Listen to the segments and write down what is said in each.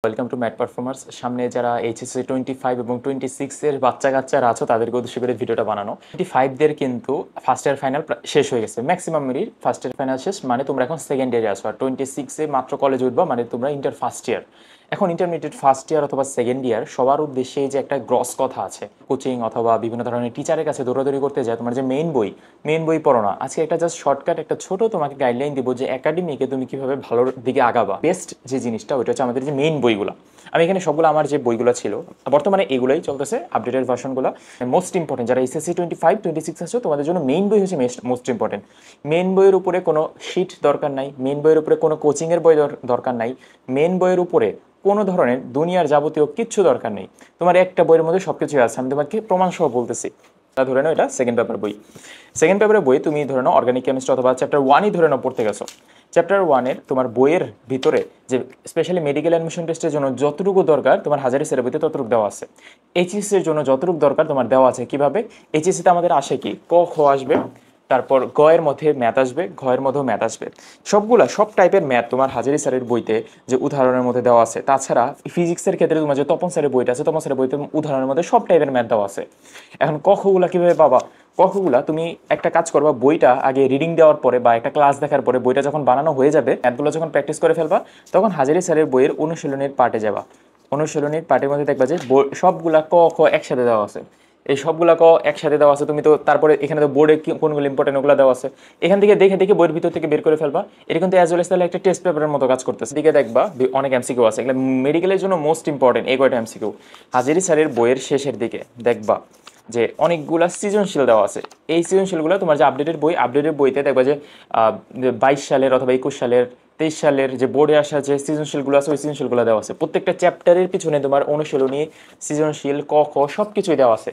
Welcome to mat performers. সামনে যারা HSC 25 এবং 26 এর বাচ্চা কাচ্চারা আছো তাদেরকে উদ্দেশ্য করে ভিডিওটা বানানো। 25 দের কিন্তু ফার্স্ট ইয়ার ফাইনাল শেষ হয়ে গেছে, ম্যাক্সিমামেরই ফার্স্ট ইয়ার ফাইনাল শেষ, মানে তোমরা এখন সেকেন্ড ইয়ারে আসো। আর 26 এ মাত্র কলেজ উঠবা, মানে তোমরা ইন্টার ফার্স্ট ইয়ার। এখন ইন্টারমিডিয়েট ফার্স্ট ইয়ার অথবা সেকেন্ড ইয়ার সবার উদ্দেশ্যে যে একটা গ্রস কথা আছে, কোচিং অথবা বিভিন্ন ধরনের টিচারের কাছে দৌড়াদৌড়ি করতে যায়, তোমার যে মেইন বই পড়ো না। আজকে একটা জাস্ট শর্টকাট একটা ছোট তোমাকে গাইডলাইন দিব যে একাডেমিকে তুমি কিভাবে ভালোর দিকে আগাবা। বেস্ট যে জিনিসটা ওইটা হচ্ছে আমাদের যে মেইন বইগুলো। আমি এখানে সবগুলো আমার যে বইগুলো ছিল, বর্তমানে এগুলোই চলতেছে, আপডেটেড ভার্সনগুলো। মোস্ট ইম্পর্টেন্ট যারা এসএসসি 25-26 আছে তোমাদের জন্য মেইন বই হচ্ছে মোস্ট ইম্পর্টেন্ট। মেইন বইয়ের উপরে কোনো শিট দরকার নাই, মেইন বইয়ের উপরে কোনো কোচিংয়ের বই দরকার নাই, মেইন বইয়ের উপরে কোনো ধরনের দুনিয়ার যাবতীয় কিচ্ছু দরকার নেই। তোমার একটা বইয়ের মধ্যে সব কিছুই আছে। আমি তোমাকে প্রমাণ সহ বলতেছি। ধরে নাও এটা সেকেন্ড পেপার বই। সেকেন্ড পেপারের বই তুমি ধরে নাও অর্গানিক কেমিস্ট্রি অথবা চ্যাপ্টার 1ই ধরে নাও পড়তে গেছো। চ্যাপ্টার 1-এর তোমার বইয়ের ভিতরে যে স্পেশালি মেডিকেল অ্যাডমিশন টেস্টের জন্য যতটুকু দরকার তোমার হাজারি স্যারের বইতে ততটুকু দেওয়া আছে। এইচএসসির জন্য যতটুকু দরকার তোমার দেওয়া আছে। কিভাবে এইচএসসিতে আমাদের আসে কি, ক খ আসবে, তারপর গ এর মধ্যে ম্যাথ আসবে, ঘ এর মধ্যেও ম্যাথ আসবে। সব টাইপের ম্যাথ তোমার হাজারি স্যারের বইতে যে উদাহরণের মধ্যে দেওয়া আছে। তাছাড়া ফিজিক্সের ক্ষেত্রে তোমার যে তপন স্যারের বইটা আছে, তপন স্যারের বইতে উদাহরণের মধ্যে সব টাইপের ম্যাথ দেওয়া আছে। এখন কখগুলা কীভাবে পাবা? কখগুলা তুমি একটা কাজ করবা, বইটা আগে রিডিং দেওয়ার পরে বা একটা ক্লাস দেখার পরে বইটা যখন বানানো হয়ে যাবে, ম্যাথগুলো যখন প্র্যাকটিস করে ফেলবা, তখন হাজারি স্যারের বইয়ের অনুশীলনের পার্টে যাবা। অনুশীলনীর পার্টের মধ্যে দেখবা যে সবগুলা ক খ একসাথে দেওয়া আছে। এই সবগুলা ক একসাথে দেওয়া আছে। তুমি তো তারপরে এখানে তো বোর্ডে কোনগুলো ইম্পর্টেন্ট ওগুলো দেওয়া আছে, এখান থেকে দেখে দেখে বইয়ের ভিতর থেকে বের করে ফেলবা। এটা কিন্তু অ্যাজ ওয়েল তাহলে একটা টেস্ট পেপারের মতো কাজ করতেছে। দিকে দেখবা অনেক এমসিকিউ আছে, এগুলো মেডিকেলের জন্য মোস্ট ইম্পর্টেন্ট। এই কয়টা এমসিকিউ হাজারি স্যারের বইয়ের শেষের দিকে দেখবা যে অনেকগুলা সৃজনশীল দেওয়া আছে। এই সৃজনশীলগুলো তোমার যে আপডেটেড বইতে দেখবা যে 22 সালের অথবা 21 সালের 23 সালের যে বোর্ডে আসা যে সৃজনশীলগুলো আছে, ওই সৃজনশীলগুলো দেওয়া আছে। প্রত্যেকটা চ্যাপ্টারের পিছনে তোমার অনুশীলনী, সৃজনশীল, ক খ সব কিছুই দেওয়া আছে।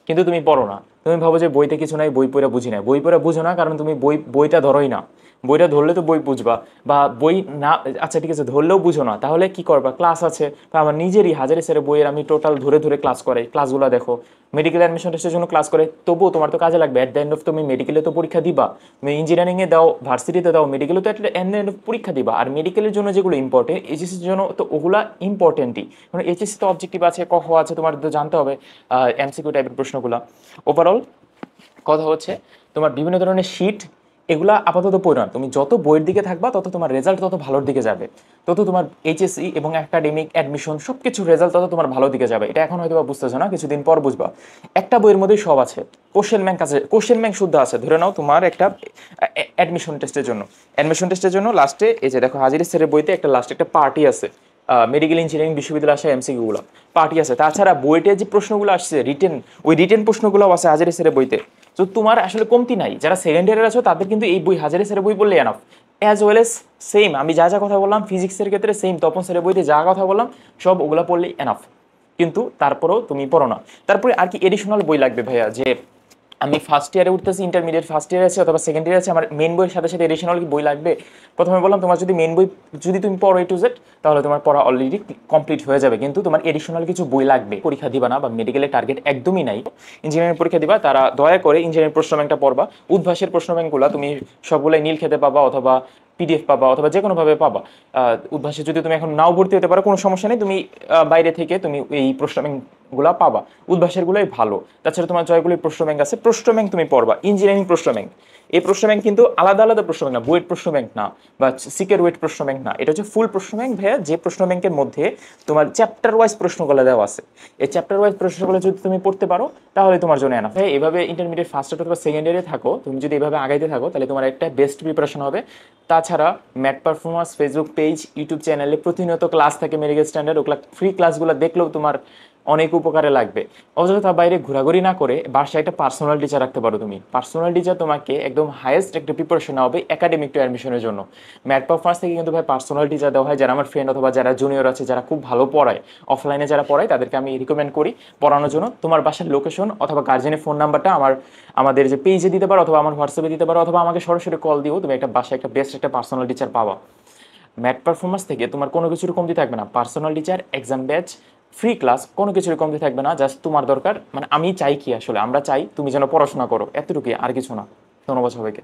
কিন্তু তুমি পড়ো না, তুমি ভাবো যে বইতে কিছু নাই, বই পড়া বুঝি না। বই পড়া বুঝো না কারণ তুমি বইটা ধরোই না। বইটা ধরলে তো বই বুঝবা, বা বই না, আচ্ছা ঠিক আছে ধরলেও বুঝো না, তাহলে কি করবা? ক্লাস আছে, বা আমার নিজেরই হাজারি স্যারের বইয়ের আমি টোটাল ধরে ধরে ক্লাস করাই, ক্লাসগুলো দেখো। মেডিকেল অ্যাডমিশন টেস্টের জন্য ক্লাস করে, তবুও তোমার তো কাজে লাগবে। অ্যাট দ্য এন্ড অফ তুমি মেডিকেলে তো পরীক্ষা দিবা, তুমি ইঞ্জিনিয়ারিংয়ে দাও, ভার্সিটিতে দাও, মেডিকেলে তো একটা এন্ড অফ পরীক্ষা দিবা। আর মেডিকেলের জন্য যেগুলো ইম্পর্টেন্ট, এইচএসসির জন্য তো ওগুলা ইম্পর্টেন্টই। কারণ এইচএসসি তো অবজেক্টিভ আছে, ক খ আছে, তোমার তো জানতে হবে এমসিকিউ টাইপের প্রশ্নগুলো। ওভারঅল কথা হচ্ছে তোমার বিভিন্ন ধরনের শিট, এগুলা আপাতত পড়ো না। তুমি যত বইয়ের দিকে থাকবা তত তোমার রেজাল্ট তত ভালোর দিকে যাবে, তত তোমার এইচএসসি এবং একাডেমিক অ্যাডমিশন সব কিছুর রেজাল্ট তত তোমার ভালো দিকে যাবে। এটা এখন হয়তো বা বুঝতেছো না, কিছুদিন পর বুঝবা। একটা বইয়ের মধ্যেই সব আছে, কোশ্চেন ব্যাংক আছে, কোশ্চেন ব্যাংক শুদ্ধ আছে। ধরে নাও তোমার একটা অ্যাডমিশন টেস্টের জন্য লাস্টে এই যে দেখো হাজির স্যারের বইতে একটা লাস্টে একটা পার্টি আছে, মেডিকেল ইঞ্জিনিয়ারিং বিশ্ববিদ্যালয় আসে এমসিকিউগুলো পার্টি আছে। তাছাড়া বইতে যে প্রশ্নগুলো আসছে রিটেন, ওই রিটেন প্রশ্নগুলো আছে হাজারি স্যারের বইতে। তো তোমার আসলে কমতি নাই। যারা সেকেন্ড ইয়ারের আছো তাদের কিন্তু এই বই হাজারি স্যারের বই বললে enough. As well as same আমি যা যা কথা বললাম ফিজিক্সের ক্ষেত্রে সেম তপন স্যারের বইতে যা কথা বললাম সব ওগুলো পড়লেই এনাফ। কিন্তু তারপরেও তুমি পড়ো না। তারপরে আর কি এডিশনাল বই লাগবে ভাইয়া, যে আমি ফার্স্ট ইয়ারে উঠতেছি, ইন্টারমিডিয়েট ফার্স্ট ইয়ারে আছে অথবা সেকেন্ড ইয়ারে আছে, আমার মেন বইয়ের সাথে সাথে এডিশনাল কি বই লাগবে? প্রথমে বললাম তোমার যদি মেন বই যদি তুমি পড়ো A to Z, তাহলে তোমার পড়া অলরেডি কমপ্লিট হয়ে যাবে। কিন্তু তোমার এডিশনাল কিছু বই লাগবে। পরীক্ষা দিবা না বা মেডিকেলের টার্গেট একদমই নাই, ইঞ্জিনিয়ারিং পরীক্ষা দিবা, তারা দয়া করে ইঞ্জিনিয়ারিং প্রশ্ন ব্যাংকটা পড়বা। উদ্ভাসের প্রশ্ন ব্যাংকগুলো তুমি সবগুলোই নীল খেতে পাবা অথবা পিডিএফ পাবা অথবা যে কোনোভাবে পাবা। উদ্ভাসে যদি তুমি এখন নাও ভর্তি হতে পারো কোনো সমস্যা নেই, তুমি বাইরে থেকে তুমি এই প্রশ্ন ব্যাংকগুলো পাবা। উদ্ভাসেরগুলোই ভালো। তাছাড়া তোমার জয়গুলির প্রশ্ন ব্যাংক আছে, প্রশ্ন ব্যাংক তুমি পড়বা। ইঞ্জিনিয়ারিং প্রশ্ন ব্যাংক, এই প্রশ্ন ব্যাংক কিন্তু আলাদা আলাদা প্রশ্ন ব্যাংক না, বুয়েট প্রশ্ন ব্যাংক না বা সিকের ওয়েট প্রশ্ন ব্যাংক না, এটা হচ্ছে ফুল প্রশ্ন ব্যাংক ভাইয়া। যে প্রশ্ন ব্যাংকের মধ্যে তোমার চ্যাপ্টার ওয়াইজ প্রশ্নগুলো দেওয়া আছে। এই চ্যাপ্টার ওয়াইজ প্রশ্নগুলো যদি তুমি পড়তে পারো তাহলে তোমার জন্য এনাফ। এভাবে ইন্টারমিডিয়েট ফার্স্ট ইয়ার অথবা সেকেন্ড ইয়ারে থাকো, তুমি যদি এভাবে আগাইতে থাকো তাহলে তোমার একটা বেস্ট প্রিপারেশন হবে। তাছাড়া mat performance Facebook page, YouTube চ্যানেলে প্রতিনিয়ত ক্লাস থাকে মেডিকেল স্ট্যান্ডার্ড, ওগুলো ফ্রি ক্লাসগুলো দেখলেও তোমার অনেক উপকারে লাগবে। অযথা বাইরে ঘোরাঘুরি না করে বাসায় একটা পার্সোনাল টিচার রাখতে পারো তুমি। পার্সোনাল টিচার তোমাকে একদম হাইয়েস্ট একটা প্রিপারেশন হবে একাডেমিক টু অ্যাডমিশনের জন্য। ম্যাট পারফরমেন্স থেকে কিন্তু ভাই পার্সোনাল টিচার দেওয়া হয়, যারা আমার ফ্রেন্ড অথবা যারা জুনিয়র আছে, যারা খুব ভালো পড়ায়, অফলাইনে যারা পড়ায় তাদেরকে আমি রিকমেন্ড করি পড়ানোর জন্য। তোমার বাসার লোকেশন অথবা গার্জেনের ফোন নাম্বারটা আমাদের যে পেজে দিতে পারো অথবা আমার হোয়াটসঅ্যাপে দিতে পারো অথবা আমাকে সরাসরি কল দিও, তুমি একটা বাসায় একটা বেস্ট একটা পার্সোনাল টিচার পাবা। ম্যাট পারফরমেন্স থেকে তোমার কোনো কিছুর কমতি থাকবে না। Personal teacher, exam batch, free class, কোনো কিছুর কমতি থাকবে না। জাস্ট তোমার দরকার, মানে আমি চাই কি আসলে, আমরা চাই তুমি যেন পড়াশোনা করো, এতটুকুই, আর কিছু না। ধন্যবাদ সবাইকে।